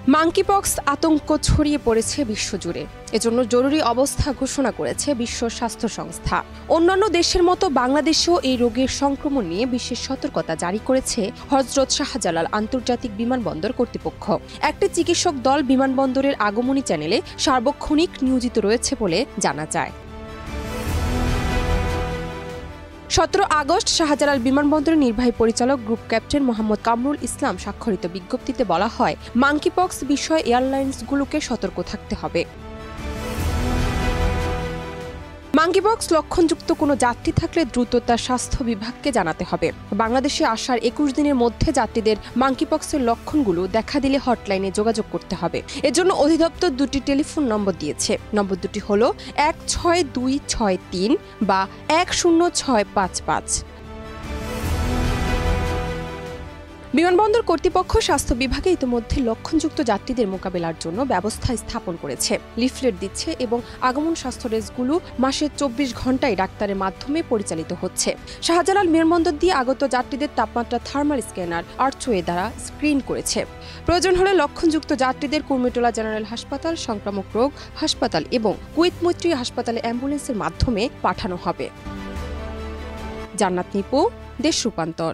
Monkeypox আতঙ্ক ছড়িয়ে পড়েছে বিশ্বজুড়ে। এজন্য জরুরি অবস্থা ঘোষণা করেছে বিশ্ব স্বাস্থ্য সংস্থা। অন্যান্য দেশের মতো বাংলাদেশেও এই রোগের সংক্রমণ নিয়ে বিশেষ সতর্কতা জারি করেছে হযরত শাহজালাল আন্তর্জাতিক বিমানবন্দর কর্তৃপক্ষ। একটি চিকিৎসক দল বিমানবন্দরের আগমনী চ্যানেলে সার্বক্ষণিক নিয়োজিত রয়েছে বলে জানা যায়। 17 আগস্ট শাহজালাল বিমানবন্দরের নির্বাহী পরিচালক গ্রুপ ক্যাপ্টেন মোহাম্মদ কামরুল ইসলাম স্বাক্ষরিত বিজ্ঞপ্তিতে বলা হয়, মাঙ্কিপক্স বিষয়ে এয়ারলাইন্সগুলোকে সতর্ক থাকতে হবে। মাঙ্কিপক্স লক্ষণযুক্ত কোনো যাত্রী থাকলে দ্রুত তার স্বাস্থ্য বিভাগকে জানাতে হবে। বাংলাদেশে আসার 21 দিনের মধ্যে যাত্রীদের মাঙ্কিপক্সের লক্ষণগুলো দেখা দিলে হটলাইনে যোগাযোগ করতে হবে। এজন্য অধিদপ্তর দুটি টেলিফোন নম্বর দিয়েছে। নম্বর দুটি হলো 16263 বা 10655। বিমানবন্দর কর্তৃপক্ষ স্বাস্থ্য বিভাগে ইতিমধ্যে লক্ষণযুক্ত যাত্রীদের মোকাবেলার জন্য ব্যবস্থা স্থাপন করেছে, লিফলেট দিচ্ছে এবং আগমন স্বাস্থ্য ডেস্কগুলো মাসে 24 ঘণ্টায় ডাক্তারের মাধ্যমে পরিচালিত হচ্ছে। শাহজালাল বিমানবন্দর দিয়ে আগত যাত্রীদের তাপমাত্রা থার্মাল স্ক্যানার আর্চওয়ে দ্বারা স্ক্রিন করেছে। প্রয়োজন হলে লক্ষণযুক্ত যাত্রীদের কুর্মিটোলা জেনারেল হাসপাতাল, সংক্রামক রোগ হাসপাতাল এবং কুয়েত মৈত্রী হাসপাতালে অ্যাম্বুলেন্সের মাধ্যমে পাঠানো হবে। জান্নাত নিপু, দেশ রূপান্তর।